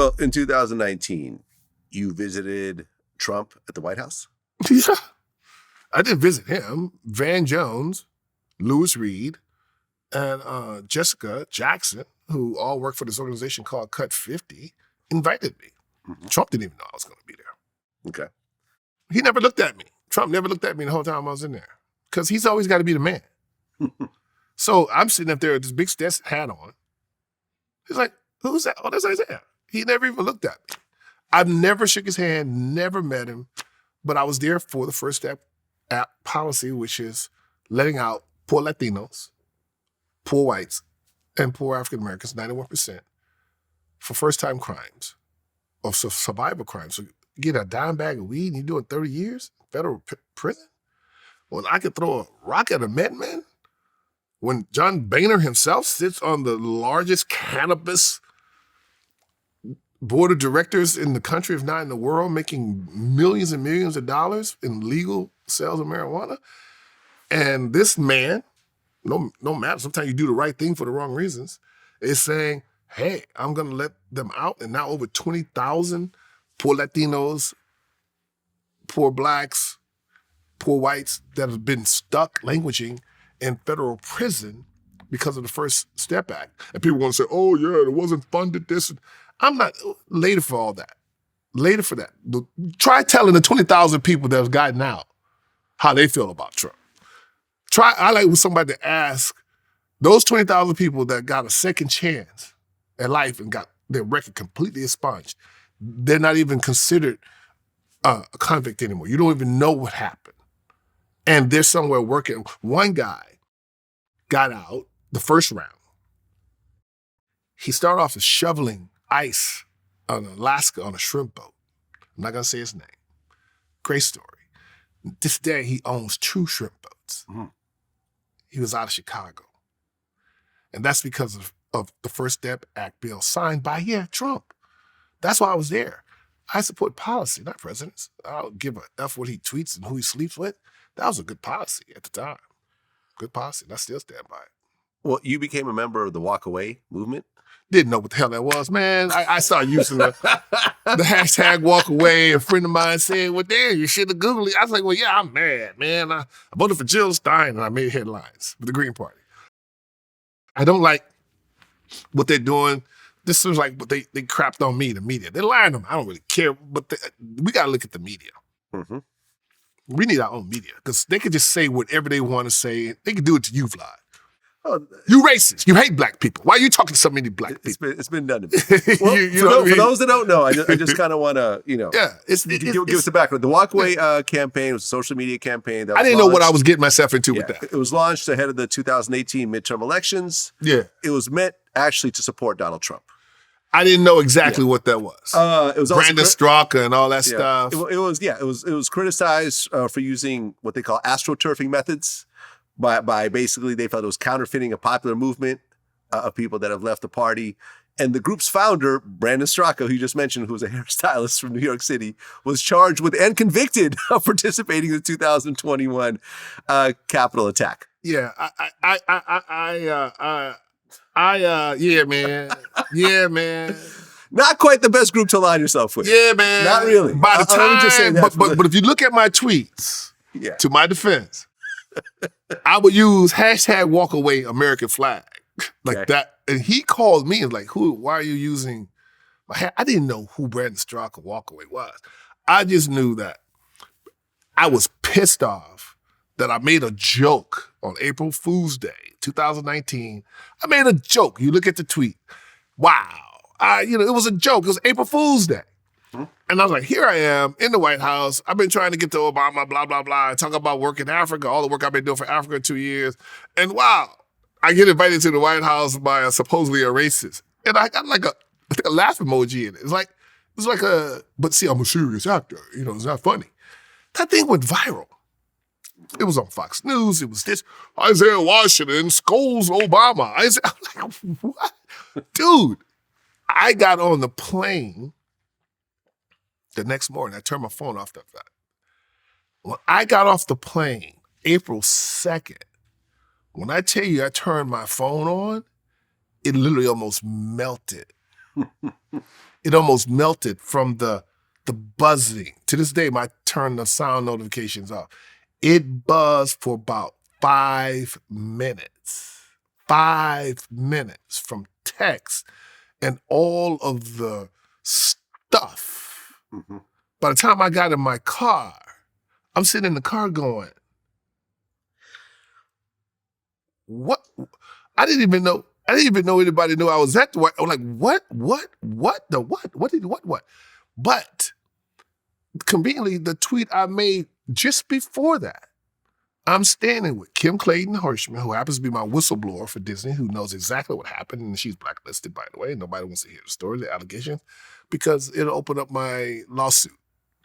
Well, in 2019, you visited Trump at the White House? Yeah. I didn't visit him. Van Jones, Louis Reed, and Jessica Jackson, who all work for this organization called Cut 50, invited me. Mm-hmm. Trump didn't even know I was going to be there. Okay. He never looked at me. Trump never looked at me the whole time I was in there because he's always got to be the man. So I'm sitting up there with this big Stetson hat on. He's like, who's that? Oh, that's Isaiah. He never even looked at me. I've never shook his hand, never met him, but I was there for the first step policy, which is letting out poor Latinos, poor whites, and poor African Americans, 91%, for first-time crimes or survivor crimes. So you get a dime bag of weed and you're doing 30 years in federal prison? When I could throw a rock at a Medman? When John Boehner himself sits on the largest cannabis board of directors in the country, if not in the world, making millions and millions of dollars in legal sales of marijuana. And this man, no matter, sometimes you do the right thing for the wrong reasons, is saying, hey, I'm going to let them out. And now over 20,000 poor Latinos, poor blacks, poor whites that have been stuck languishing in federal prison because of the First Step Act. And people want to say, oh yeah, it wasn't funded this. I'm not later for all that. Later for that. Try telling the 20,000 people that have gotten out how they feel about Trump. I like somebody to ask those 20,000 people that got a second chance at life and got their record completely expunged. They're not even considered a convict anymore. You don't even know what happened. And they're somewhere working. One guy got out the first round. He started off as shoveling ice on Alaska on a shrimp boat. I'm not going to say his name. Great story. This day, he owns 2 shrimp boats. Mm-hmm. He was out of Chicago. And that's because of the First Step Act bill signed by, Trump. That's why I was there. I support policy, not presidents. I don't give a F what he tweets and who he sleeps with. That was a good policy at the time. Good policy, and I still stand by it. Well, you became a member of the Walk Away movement? Didn't know what the hell that was, man. I started using the hashtag walk away. A friend of mine said, well, damn, you should have Googled it. I was like, well, yeah, I'm mad, man. I voted for Jill Stein and I made headlines with the Green Party. I don't like what they're doing. This is like what they crapped on me, the media. They're lying to me. I don't really care, but we got to look at the media. Mm-hmm. We need our own media because they can just say whatever they want to say. They can do it to you, Vlad. Oh, you racist. You hate black people. Why are you talking to so many black people? It's been done to me. Well, for those that don't know, I just kind of want to, give us the background. The Walkaway campaign was a social media campaign. I didn't know what I was getting myself into with that. It was launched ahead of the 2018 midterm elections. Yeah. It was meant actually to support Donald Trump. I didn't know exactly what that was. It was Brandon Straka and all that stuff. It was criticized for using what they call astroturfing methods. By basically, they felt it was counterfeiting a popular movement of people that have left the party. And the group's founder, Brandon Straka, who you just mentioned, who was a hairstylist from New York City, was charged with and convicted of participating in the 2021 Capitol attack. Yeah, yeah, man. Yeah, man. Not quite the best group to align yourself with. Yeah, man. Not really. By the time, just say that but if you look at my tweets, to my defense, I would use hashtag walk away American flag like that. And he called me and like, why are you using my hat? I didn't know who Brandon Straka walk away was. I just knew that I was pissed off that I made a joke on April Fool's Day, 2019. I made a joke. You look at the tweet. Wow. It was a joke. It was April Fool's Day. And I was like, here I am in the White House. I've been trying to get to Obama, blah, blah, blah. Talk about work in Africa, all the work I've been doing for Africa in 2 years. And wow, I get invited to the White House by supposedly a racist. And I got like a laugh emoji in it. It was like but see, I'm a serious actor. It's not funny. That thing went viral. It was on Fox News. It was this, Isaiah Washington scolds Obama. I'm like, what? Dude, I got on the plane the next morning. I turned my phone off that fact. When I got off the plane, April 2nd, when I tell you I turned my phone on, it literally almost melted. it almost melted from the buzzing. To this day, I turn the sound notifications off. It buzzed for about 5 minutes. 5 minutes from text and all of the stuff. Mm-hmm. By the time I got in my car, I'm sitting in the car going, what? I didn't even know anybody knew I was at the White. I'm like, what? But conveniently, the tweet I made just before that, I'm standing with Kim Clayton Hirschman, who happens to be my whistleblower for Disney, who knows exactly what happened, and she's blacklisted, by the way. Nobody wants to hear the story, the allegations, because it'll open up my lawsuit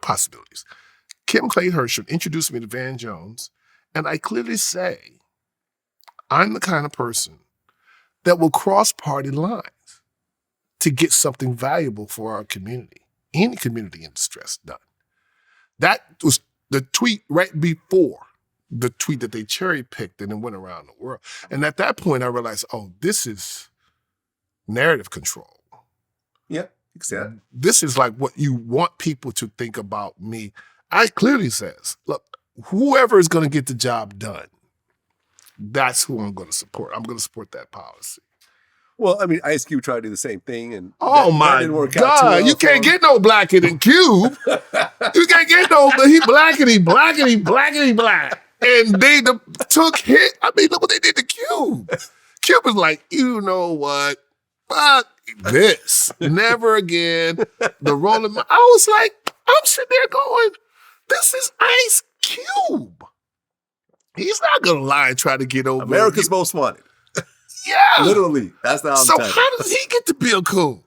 possibilities. Kim Clayton Hirschman introduced me to Van Jones, and I clearly say, I'm the kind of person that will cross party lines to get something valuable for our community, any community in distress done. That was the tweet right before the tweet that they cherry picked and then went around the world. And at that point, I realized, oh, this is narrative control. Yeah, exactly. This is like what you want people to think about me. I clearly says, look, whoever is going to get the job done, that's who I'm going to support. I'm going to support that policy. Well, I mean, Ice Cube tried to do the same thing, and that didn't work out too well. You can't get no blacker than Cube. You can't get no, he blackity black. And they took hit. I mean, look what they did to Cube. Cube was like, you know what? Fuck this. Never again. The rolling. I was like, I'm sitting there going, this is Ice Cube. He's not gonna lie and try to get over America's Most Wanted. Yeah. Literally. That's the So how does he get to Bill Coon?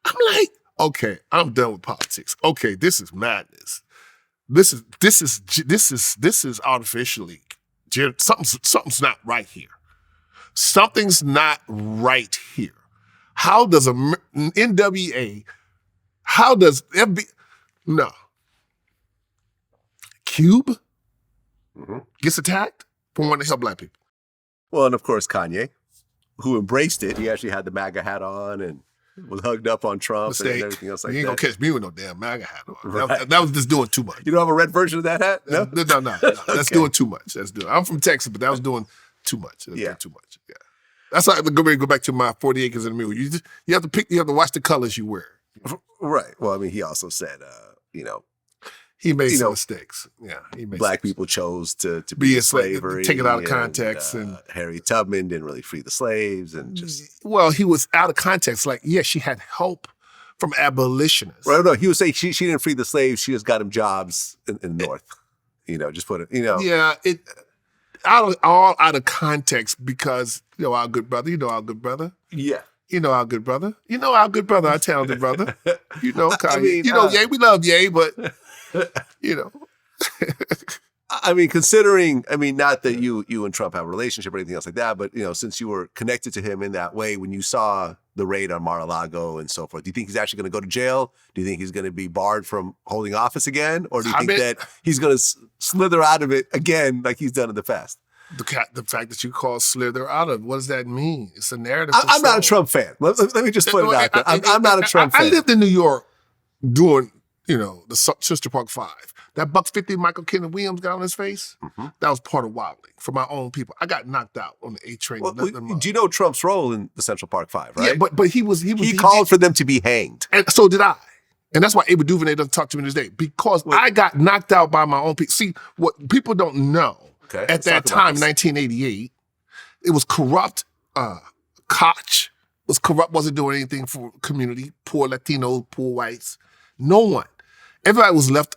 I'm like, okay, I'm done with politics. Okay, this is madness. This is artificially, something's not right here. Something's not right here. How does NWA, how does FBI, no. Cube gets attacked for wanting to help black people. Well, and of course, Kanye, who embraced it. He actually had the MAGA hat on and was hugged up on Trump and everything else like that. You ain't gonna catch me with no damn MAGA hat on. Right. That was just doing too much. You don't have a red version of that hat? No? No. That's doing too much. I'm from Texas, but that was doing too much. Doing too much. Yeah. That's why I go back to my 40 acres and a mule. You have to watch the colors you wear. Right. Well, I mean, he also said, he made some mistakes. Yeah, he made black people chose to be in slavery. Take it out of context. And Harriet Tubman didn't really free the slaves and just... Well, he was out of context. Like, yeah, she had help from abolitionists. Right, no, he was saying she didn't free the slaves. She just got them jobs in the North. Just put it, Yeah, all out of context because, our good brother, our good brother. Yeah. Our good brother. Our good brother, our talented brother. Kanye. I mean, Ye, we love Ye, but... I mean, considering, not that you and Trump have a relationship or anything else like that, but, since you were connected to him in that way, when you saw the raid on Mar-a-Lago and so forth, do you think he's actually going to go to jail? Do you think he's going to be barred from holding office again? Or do you think that he's going to slither out of it again like he's done in the past? The fact that you call slither out of, what does that mean? It's a narrative. I'm not a Trump fan. Let me just put it out there. I'm not a Trump fan. I lived in New York during... the Sister Park 5. That $1.50 Michael Kenneth Williams got on his face, that was part of wilding for my own people. I got knocked out on the A train. Well, do you know Trump's role in the Central Park 5, right? Yeah, but he called for them to be hanged. And so did I. And that's why Ava DuVernay doesn't talk to me to this day, because I got knocked out by my own people. See, what people don't know, at that time, 1988, it was corrupt. Koch was corrupt, wasn't doing anything for community, poor Latinos, poor whites. No one. Everybody was left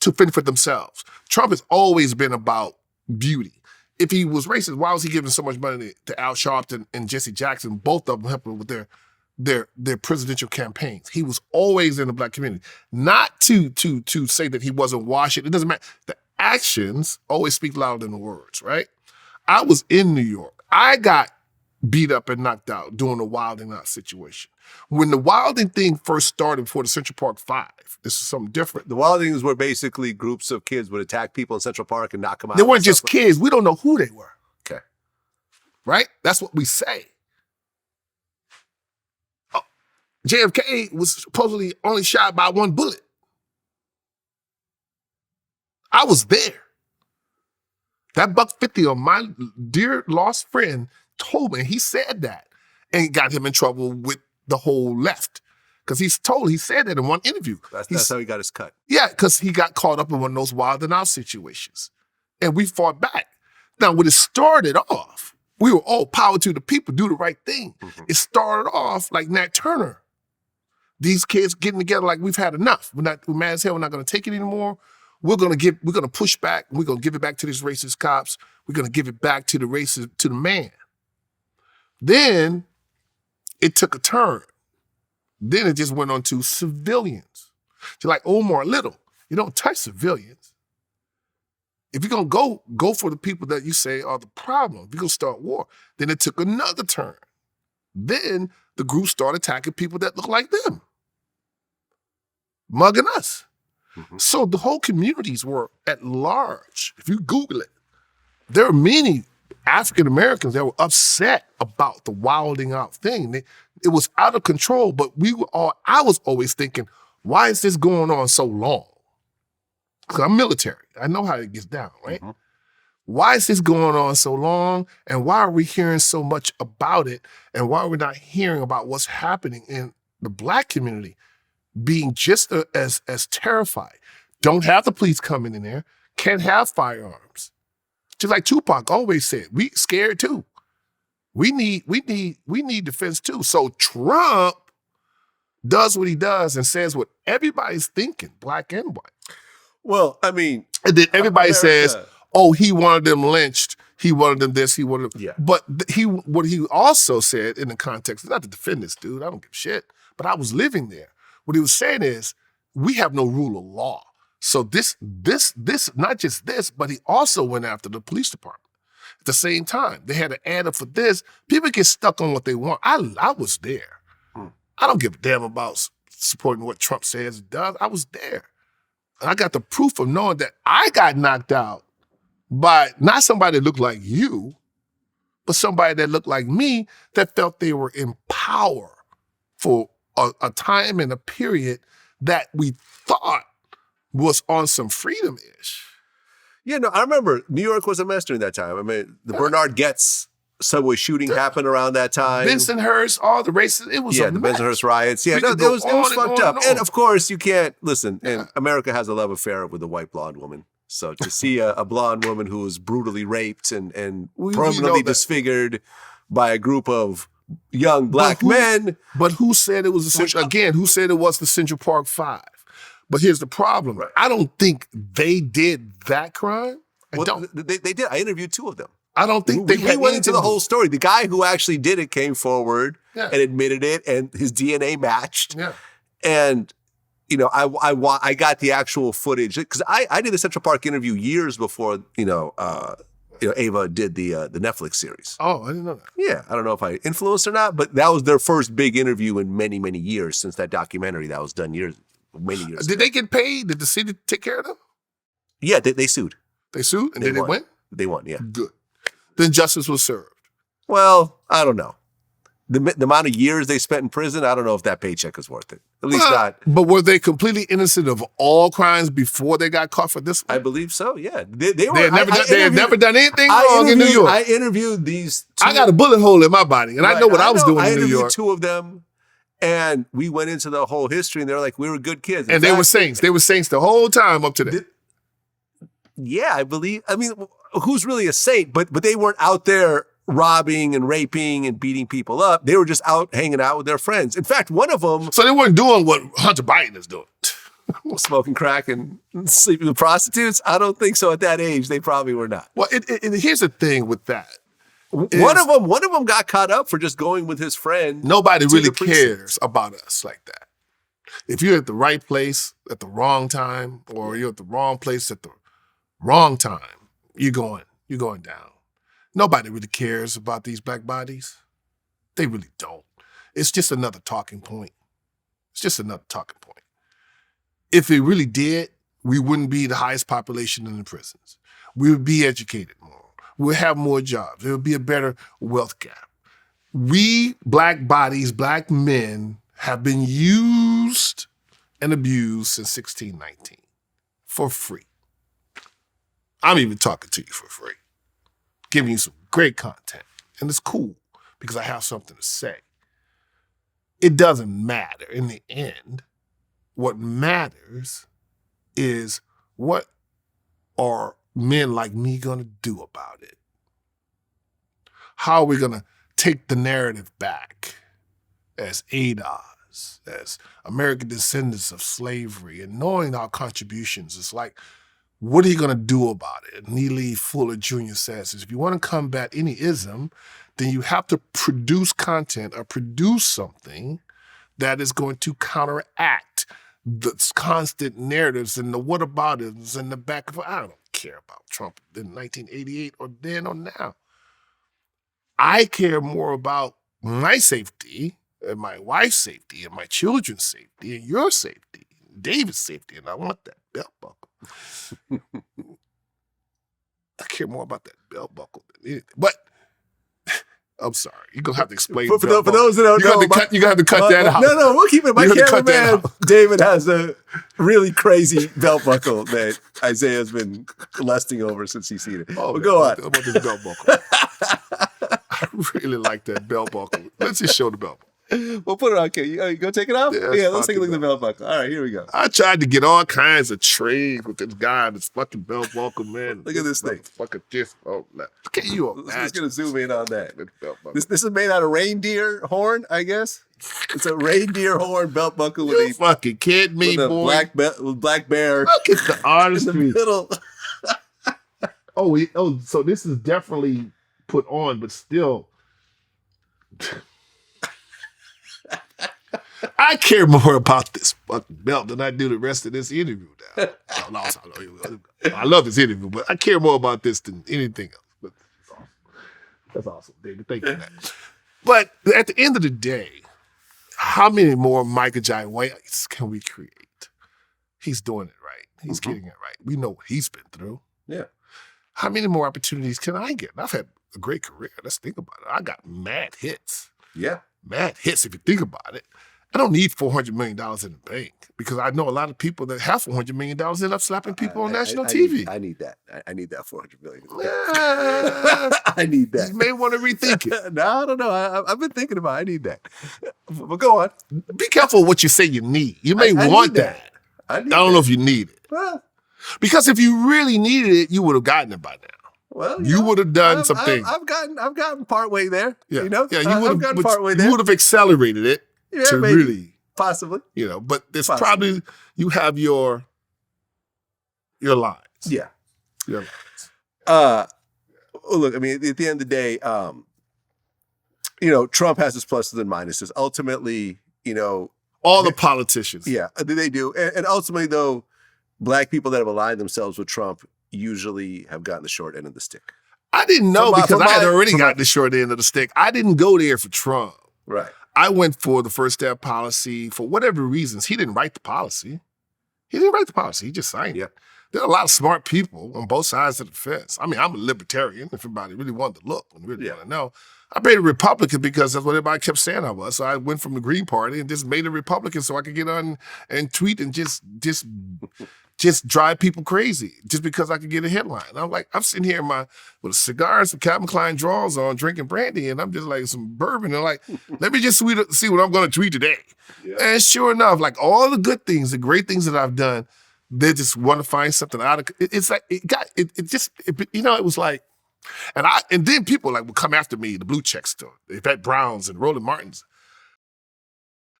to fend for themselves. Trump has always been about beauty. If he was racist, why was he giving so much money to Al Sharpton and Jesse Jackson? Both of them helping with their presidential campaigns. He was always in the black community. Not to say that he wasn't washing. It doesn't matter. The actions always speak louder than the words, right? I was in New York. I got beat up and knocked out during the Wilding Out situation. When the Wilding thing first started before the Central Park 5, this is something different. The Wildings were basically groups of kids would attack people in Central Park and knock them out. They weren't just kids. We don't know who they were. Okay. Right? That's what we say. JFK was supposedly only shot by one bullet. I was there. That $150 on my dear lost friend told me, he said that, and it got him in trouble with the whole left. Because he said that in one interview. That's how he got his cut. Yeah, because he got caught up in one of those wild and out situations. And we fought back. Now, when it started off, we were all power to the people, do the right thing. Mm-hmm. It started off like Nat Turner. These kids getting together like we've had enough. We're mad as hell, we're not gonna take it anymore. We're gonna push back. We're gonna give it back to these racist cops. We're gonna give it back to the man. Then it took a turn. Then it just went on to civilians. So like Omar Little, you don't touch civilians. If you're gonna go for the people that you say are the problem, if you're gonna start war, then it took another turn. Then the group started attacking people that look like them, mugging us. Mm-hmm. So the whole communities were at large. If you Google it, there are many African Americans that were upset about the wilding out thing. It was out of control, but I was always thinking, why is this going on so long? Because I'm military. I know how it gets down, right? Mm-hmm. Why is this going on so long? And why are we hearing so much about it? And why are we not hearing about what's happening in the Black community being just as terrified? Don't have the police coming in there, can't have firearms. Just like Tupac always said, we scared too. We need defense too. So Trump does what he does and says what everybody's thinking, Black and white. Well, I mean, and then everybody says, "Oh, he wanted them lynched. He wanted them this. He wanted them." Yeah. But what he also said in the context, not to defend this dude, I don't give a shit. But I was living there. What he was saying is, we have no rule of law. So this, not just this, but he also went after the police department. At the same time, they had an ad up for this. People get stuck on what they want. I was there. I don't give a damn about supporting what Trump says and does. I was there. And I got the proof of knowing that I got knocked out by not somebody that looked like you, but somebody that looked like me that felt they were in power for a time and a period that we thought was on some freedom-ish. Yeah, no, I remember New York was a mess during that time. I mean, the Bernard Goetz subway shooting happened around that time. Bensonhurst, all the races, it was a the mess. Bensonhurst riots. Yeah, no, it was fucked up. And of course, you can't, listen, and America has a love affair with a white blonde woman. So to see a blonde woman who was brutally raped and permanently disfigured by a group of young Black men. But who said it was who said it was the Central Park Five? But here's the problem. Right. I don't think they did that crime. They did. I interviewed two of them. I don't think we went into the whole story. The guy who actually did it came forward and admitted it, and his DNA matched. Yeah. And I got the actual footage because I did a Central Park interview years before Ava did the Netflix series. Oh, I didn't know that. Yeah, I don't know if I influenced or not, but that was their first big interview in many, many years since that documentary that was done many years Did they get paid? Did the city take care of them? Yeah, they sued. They sued and they win? They won, yeah. Good. Then justice was served. Well, I don't know. The amount of years they spent in prison, I don't know if that paycheck is worth it. At least not. But were they completely innocent of all crimes before they got caught for this one? I believe so, yeah. They had never done anything wrong in New York. I interviewed these two. I got a bullet hole in my body, and I know what I was doing in New York. I interviewed two of them, and we went into the whole history, and they're like, we were good kids. And they were saints. They were saints the whole time up to that. Yeah, I believe. I mean, who's really a saint? But they weren't out there robbing and raping and beating people up. They were just out hanging out with their friends. In fact, one of them... So they weren't doing what Hunter Biden is doing. Smoking crack and sleeping with prostitutes? I don't think so. At that age, they probably were not. Well, here's the thing with that. One of them got caught up for just going with his friend. Nobody really cares about us like that. If you're at the right place at the wrong time, or you're at the wrong place at the wrong time, you're going down. Nobody really cares about these Black bodies. They really don't. It's just another talking point. It's just another talking point. If it really did, we wouldn't be the highest population in the prisons. We would be educated more. We would have more jobs. There would be a better wealth gap. We, Black bodies, Black men, have been used and abused since 1619 for free. I'm even talking to you for free, giving you some great content. And it's cool because I have something to say. It doesn't matter in the end. What matters is what are men like me going to do about it? How are we going to take the narrative back as ADOS, as American descendants of slavery, and knowing our contributions? It's like, what are you going to do about it? Neely Fuller Jr. says, if you want to combat any ism, then you have to produce content or produce something that is going to counteract the constant narratives and the whataboutisms and the back of, I don't care about Trump in 1988 or then or now. I care more about my safety and my wife's safety and my children's safety and your safety, David's safety, and I want that belt buckle. I care more about that belt buckle than anything. But I'm sorry, you're going to have to explain. For those that don't know, you're going to have to cut that out. No, we'll keep it. My cameraman, David, has a really crazy belt buckle that Isaiah's been lusting over since he's seen it. Oh, but go on. How about this belt buckle? I really like that belt buckle. Let's just show the belt buckle. We'll put it on. Okay, you go take it off? Yeah, let's take a look at the belt buckle. All right, here we go. I tried to get all kinds of trades with this guy, this fucking belt buckle, man. Look at this thing. Fucking just, look at you. Let's going to zoom in on that. This is made out of reindeer horn, I guess. It's a reindeer horn belt buckle with you fucking kidding me, with boy. Black bear. Look at the artistry. In the middle. So this is definitely put on, but still. I care more about this fucking belt than I do the rest of this interview now. I love this interview, but I care more about this than anything else. But that's awesome, David. Thank you for that. But at the end of the day, how many more Micah Jai Whites can we create? He's doing it right. He's getting it right. We know what he's been through. Yeah. How many more opportunities can I get? I've had a great career. Let's think about it. I got mad hits. Yeah. Mad hits, if you think about it. I don't need $400 million in the bank because I know a lot of people that have $400 million end up slapping people on national TV. I need that. I need that $400 million. I need that. You may want to rethink it. No, I don't know. I've been thinking about it. I need that. But go on. Be careful what you say you need. You may want that. I don't know if you need it. Well, because if you really needed it, you would have gotten it by now. Well, you would have done something. I've gotten part way there. Yeah. You know, yeah, you would have gotten part way there. You would have accelerated it. Yeah, to maybe. Really, possibly. You know, but there's probably you have your lines. Yeah, your lines. Look, I mean, at the end of the day, you know, Trump has his pluses and minuses. Ultimately, you know, all the politicians. Yeah, they do, and ultimately, though, Black people that have aligned themselves with Trump usually have gotten the short end of the stick. I didn't know because I had already gotten the short end of the stick. I didn't go there for Trump. Right. I went for the First Step policy for whatever reasons. He didn't write the policy. He just signed it. There are a lot of smart people on both sides of the fence. I mean, I'm a libertarian, if everybody really wanted to look and really want to know. I made a Republican because that's what everybody kept saying I was. So I went from the Green Party and just made a Republican so I could get on and tweet and just drive people crazy just because I could get a headline. And I'm like, I'm sitting here with a cigar and some Calvin Klein drawers on, drinking brandy, and I'm just like some bourbon. And like, let me just see what I'm going to tweet today. Yeah. And sure enough, like all the good things, the great things that I've done, they just want to find something out of it. It's like, it was like, and then people like would come after me, the blue checks to Yvette Browns and Roland Martins.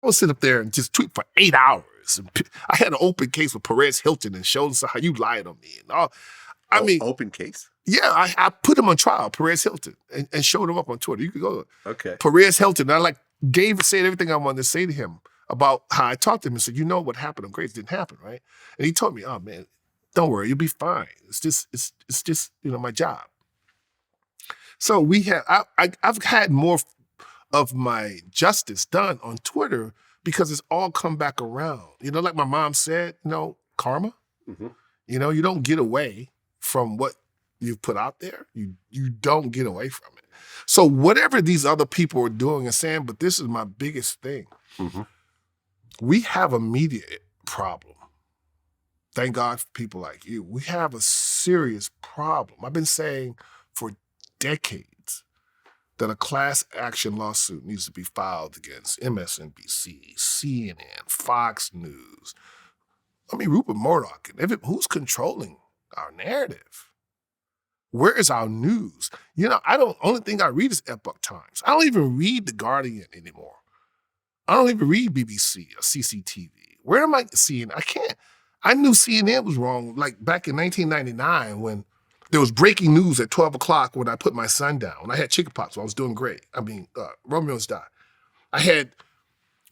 I would sit up there and just tweet for 8 hours. I had an open case with Perez Hilton and showed us how you lied on me and all. I mean, open case? Yeah, I put him on trial, Perez Hilton, and showed him up on Twitter. You could go. Okay. Perez Hilton. I said everything I wanted to say to him about how I talked to him and said, you know what happened on Grace didn't happen, right? And he told me, oh man, don't worry, you'll be fine. It's just my job. So I've had more of my justice done on Twitter because it's all come back around. You know, like my mom said, karma. Mm-hmm. You don't get away from what you've put out there. You don't get away from it. So whatever these other people are doing and saying, but this is my biggest thing. Mm-hmm. We have a media problem. Thank God for people like you. We have a serious problem. I've been saying for decades that a class action lawsuit needs to be filed against MSNBC, CNN, Fox News. Rupert Murdoch. Who's controlling our narrative? Where is our news? Only thing I read is Epoch Times. I don't even read The Guardian anymore. I don't even read BBC or CCTV. Where am I seeing? I can't. I knew CNN was wrong like back in 1999 when there was breaking news at 12 o'clock when I put my son down. When I had chickenpox, so I was doing great. Romeo's died. I had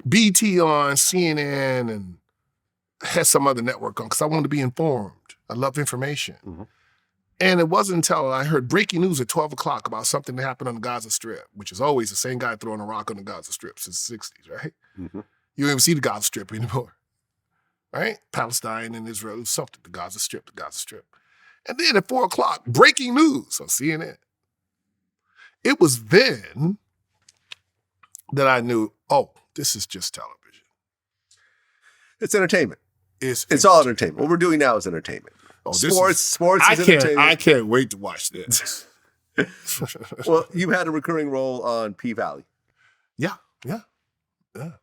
BT on, CNN, and had some other network on because I wanted to be informed. I love information. Mm-hmm. And it wasn't until I heard breaking news at 12 o'clock about something that happened on the Gaza Strip, which is always the same guy throwing a rock on the Gaza Strip since the 60s, right? Mm-hmm. You don't even see the Gaza Strip anymore, right? Palestine and Israel, it was something, the Gaza Strip. And then at 4 o'clock, breaking news on CNN. It was then that I knew, this is just television. It's entertainment. It's all entertainment. What we're doing now is entertainment. Sports is entertainment. I can't wait to watch this. Well, you had a recurring role on P-Valley. Yeah.